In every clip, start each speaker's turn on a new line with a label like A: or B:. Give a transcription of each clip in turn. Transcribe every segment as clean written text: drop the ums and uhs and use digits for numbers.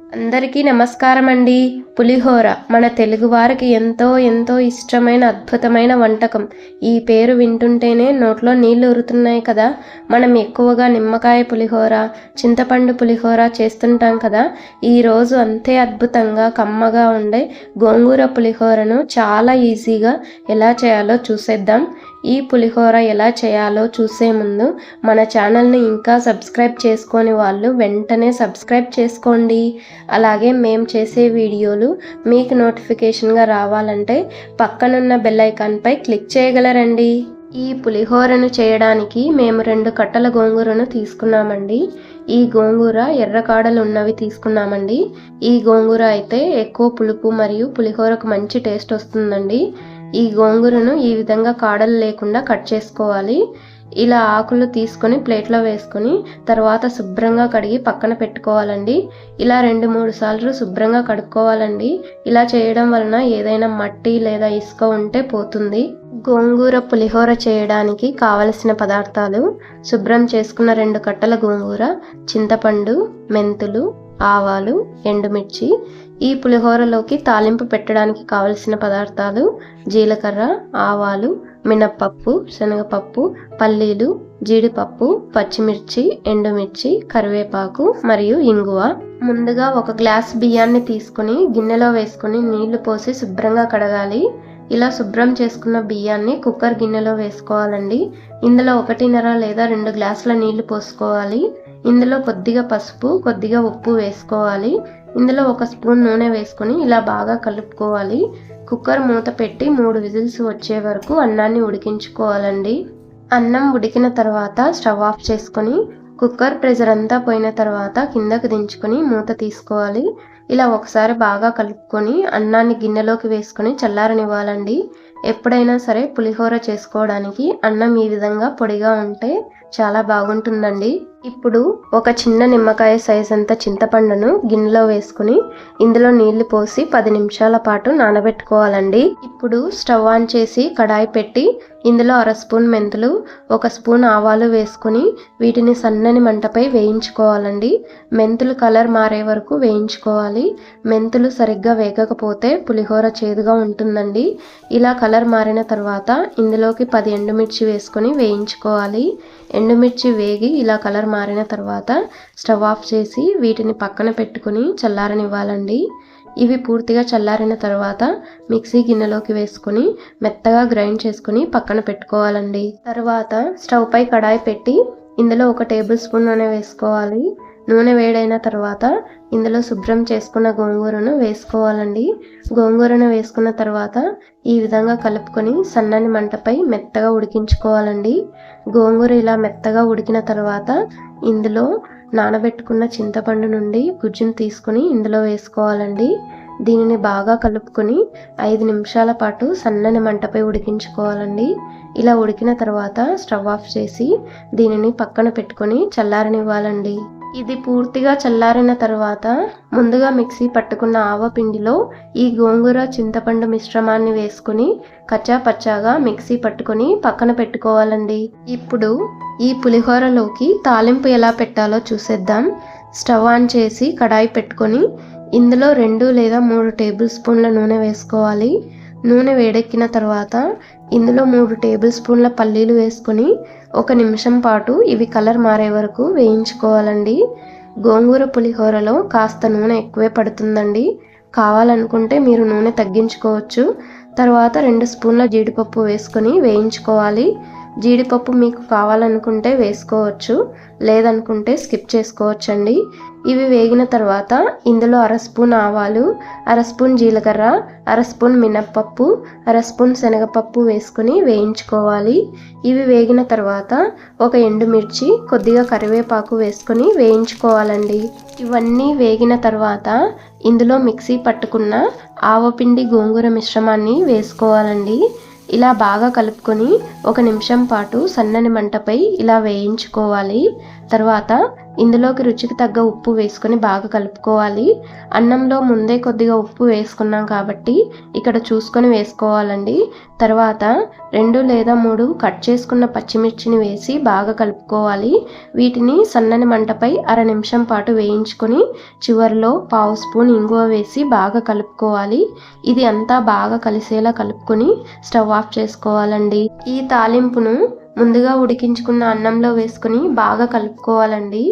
A: అందరికీ నమస్కారం అండి. పులిహోర మన తెలుగువారికి ఎంతో ఎంతో ఇష్టమైన అద్భుతమైన వంటకం. ఈ పేరు వింటుంటేనే నోట్లో నీళ్లు ఊరుతున్నాయి కదా. మనం ఎక్కువగా నిమ్మకాయ పులిహోర, చింతపండు పులిహోర చేస్తుంటాం కదా. ఈరోజు అంతే అద్భుతంగా కమ్మగా ఉండే గోంగూర పులిహోరను చాలా ఈజీగా ఎలా చేయాలో చూసేద్దాం. ఈ పులిహోర ఎలా చేయాలో చూసే ముందు మన ఛానల్ని ఇంకా సబ్స్క్రైబ్ చేసుకోని వాళ్ళు వెంటనే సబ్స్క్రైబ్ చేసుకోండి. అలాగే మేము చేసే వీడియోలు మీకు నోటిఫికేషన్గా రావాలంటే పక్కనున్న బెల్ ఐకాన్పై క్లిక్ చేయగలరండి. ఈ పులిహోరను చేయడానికి మేము 2 కట్టల గోంగూరను తీసుకున్నామండి. ఈ గోంగూర ఎర్రకాడలు ఉన్నవి తీసుకున్నామండి. ఈ గోంగూర అయితే ఎక్కువ పులుపు మరియు పులిహోరకు మంచి టేస్ట్ వస్తుందండి. ఈ గోంగూరను ఈ విధంగా కాడలు లేకుండా కట్ చేసుకోవాలి. ఇలా ఆకులు తీసుకొని ప్లేట్లో వేసుకొని తర్వాత శుభ్రంగా కడిగి పక్కన పెట్టుకోవాలండి. ఇలా 2-3 సార్లు శుభ్రంగా కడుక్కోవాలండి. ఇలా చేయడం వలన ఏదైనా మట్టి లేదా ఇసుక ఉంటే పోతుంది. గోంగూర పులిహోర చేయడానికి కావలసిన పదార్థాలు: శుభ్రం చేసుకున్న 2 కట్టల గోంగూర, చింతపండు, మెంతులు, ఆవాలు, ఎండుమిర్చి. ఈ పులిహోరలోకి తాలింపు పెట్టడానికి కావలసిన పదార్థాలు: జీలకర్ర, ఆవాలు, మినప్పప్పు, శనగపప్పు, పల్లీలు, జీడిపప్పు, పచ్చిమిర్చి, ఎండుమిర్చి, కరివేపాకు మరియు ఇంగువ. ముందుగా 1 గ్లాస్ బియ్యాన్ని తీసుకుని గిన్నెలో వేసుకుని నీళ్లు పోసి శుభ్రంగా కడగాలి. ఇలా శుభ్రం చేసుకున్న బియ్యాన్ని కుక్కర్ గిన్నెలో వేసుకోవాలండి. ఇందులో 1.5 లేదా 2 గ్లాసుల నీళ్లు పోసుకోవాలి. ఇందులో కొద్దిగా పసుపు, కొద్దిగా ఉప్పు వేసుకోవాలి. ఇందులో 1 స్పూన్ నూనె వేసుకొని ఇలా బాగా కలుపుకోవాలి. కుక్కర్ మూత పెట్టి 3 విజిల్స్ వచ్చే వరకు అన్నాన్ని ఉడికించుకోవాలండి. అన్నం ఉడికిన తర్వాత స్టవ్ ఆఫ్ చేసుకొని కుక్కర్ ప్రెషర్ అంతా పోయిన తర్వాత కిందకు దించుకొని మూత తీసుకోవాలి. ఇలా ఒకసారి బాగా కలుపుకొని అన్నాన్ని గిన్నెలోకి వేసుకొని చల్లారనివ్వాలండి. ఎప్పుడైనా సరే పులిహోర చేసుకోవడానికి అన్నం ఈ విధంగా పొడిగా ఉంటే చాలా బాగుంటుందండి. ఇప్పుడు 1 చిన్న నిమ్మకాయ సైజ్ అంత చింతపండును గిన్నెలో వేసుకుని ఇందులో నీళ్లు పోసి 10 నిమిషాల పాటు నానబెట్టుకోవాలండి. ఇప్పుడు స్టవ్ ఆన్ చేసి కడాయి పెట్టి ఇందులో 1/2 స్పూన్ మెంతులు, 1 స్పూన్ ఆవాలు వేసుకుని వీటిని సన్నని మంటపై వేయించుకోవాలండి. మెంతులు కలర్ మారే వరకు వేయించుకోవాలి. మెంతులు సరిగ్గా వేగకపోతే పులిహోర చేదుగా ఉంటుందండి. ఇలా కలర్ మారిన తర్వాత ఇందులోకి 10 ఎండుమిర్చి వేసుకొని వేయించుకోవాలి. ఎండుమిర్చి వేగి ఇలా కలర్ మారిన తర్వాత స్టవ్ ఆఫ్ చేసి వీటిని పక్కన పెట్టుకుని చల్లారనివ్వాలండి. ఇవి పూర్తిగా చల్లారిన తర్వాత మిక్సీ గిన్నెలోకి వేసుకొని మెత్తగా గ్రైండ్ చేసుకుని పక్కన పెట్టుకోవాలండి. తర్వాత స్టవ్ పై కడాయి పెట్టి ఇందులో 1 టేబుల్ స్పూన్ నూనె వేసుకోవాలి. నూనె వేడైన తర్వాత ఇందులో శుభ్రం చేసుకున్న గోంగూరను వేసుకోవాలండి. గోంగూరను వేసుకున్న తర్వాత ఈ విధంగా కలుపుకొని సన్నని మంటపై మెత్తగా ఉడికించుకోవాలండి. గోంగూర ఇలా మెత్తగా ఉడికిన తర్వాత ఇందులో నానబెట్టుకున్న చింతపండు నుండి గుజ్జును తీసుకుని ఇందులో వేసుకోవాలండి. దీనిని బాగా కలుపుకొని 5 నిమిషాల పాటు సన్నని మంటపై ఉడికించుకోవాలండి. ఇలా ఉడికిన తర్వాత స్టవ్ ఆఫ్ చేసి దీనిని పక్కన పెట్టుకొని చల్లారనివ్వాలండి. ఇది పూర్తిగా చల్లారిన తర్వాత ముందుగా మిక్సీ పట్టుకున్న ఆవపిండిలో ఈ గోంగూర చింతపండు మిశ్రమాన్ని వేసుకుని కచ్చా పచ్చాగా మిక్సీ పట్టుకొని పక్కన పెట్టుకోవాలండి. ఇప్పుడు ఈ పులిహోరలోకి తాలింపు ఎలా పెట్టాలో చూసేద్దాం. స్టవ్ ఆన్ చేసి కడాయి పెట్టుకొని ఇందులో 2 లేదా 3 టేబుల్ స్పూన్ల నూనె వేసుకోవాలి. నూనె వేడెక్కిన తర్వాత ఇందులో 3 టేబుల్ స్పూన్ల పల్లీలు వేసుకొని 1 నిమిషం పాటు ఇవి కలర్ మారే వరకు వేయించుకోవాలండి. గోంగూర పులిహోరలో కాస్త నూనె ఎక్కువే పడుతుందండి. కావాలనుకుంటే మీరు నూనె తగ్గించుకోవచ్చు. తర్వాత 2 స్పూన్ల జీడిపప్పు వేసుకొని వేయించుకోవాలి. జీడిపప్పు మీకు కావాలనుకుంటే వేసుకోవచ్చు, లేదనుకుంటే స్కిప్ చేసుకోవచ్చండి. ఇవి వేగిన తర్వాత ఇందులో 1/2 స్పూన్ ఆవాలు, 1/2 స్పూన్ జీలకర్ర, 1/2 స్పూన్ మినప్పప్పు, 1/2 స్పూన్ శనగపప్పు వేసుకొని వేయించుకోవాలి. ఇవి వేగిన తర్వాత 1 ఎండుమిర్చి, కొద్దిగా కరివేపాకు వేసుకొని వేయించుకోవాలండి. ఇవన్నీ వేగిన తర్వాత ఇందులో మిక్సీ పట్టుకున్న ఆవపిండి గోంగూర మిశ్రమాన్ని వేసుకోవాలండి. ఇలా బాగా కలుపుకొని 1 నిమిషం పాటు సన్నని మంటపై ఇలా వేయించుకోవాలి. తర్వాత ఇందులోకి రుచికి తగ్గ ఉప్పు వేసుకొని బాగా కలుపుకోవాలి. అన్నంలో ముందే కొద్దిగా ఉప్పు వేసుకున్నాం కాబట్టి ఇక్కడ చూసుకొని వేసుకోవాలండి. తర్వాత 2 లేదా 3 కట్ చేసుకున్న పచ్చిమిర్చిని వేసి బాగా కలుపుకోవాలి. వీటిని సన్నని మంటపై అర నిమిషం పాటు వేయించుకొని చివరిలో పావు స్పూన్ ఇంగువ వేసి బాగా కలుపుకోవాలి. ఇది అంతా బాగా కలిసేలా కలుపుకొని స్టవ్ ఆఫ్ చేసుకోవాలండి. ఈ తాలింపును ముందుగా ఉడికించుకున్న అన్నంలో వేసుకుని బాగా కలుపుకోవాలండి.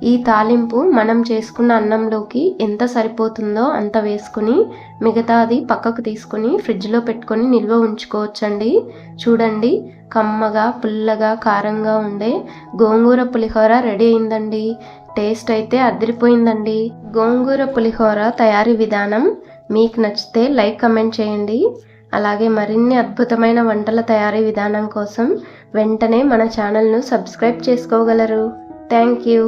A: ఈ తాలింపు మనం చేసుకున్న అన్నంలోకి ఎంత సరిపోతుందో అంత వేసుకుని మిగతాది పక్కకు తీసుకుని ఫ్రిడ్జ్లో పెట్టుకొని నిల్వ ఉంచుకోవచ్చండి. చూడండి, కమ్మగా పుల్లగా కారంగా ఉండే గోంగూర పులిహోర రెడీ అయిందండి. టేస్ట్ అయితే అదిరిపోయిందండి. గోంగూర పులిహోర తయారీ విధానం మీకు నచ్చితే లైక్ కమెంట్ చేయండి. అలాగే మరిన్ని అద్భుతమైన వంటల తయారీ విధానం కోసం వెంటనే మన ఛానల్ను సబ్స్క్రైబ్ చేసుకోగలరు. Thank you.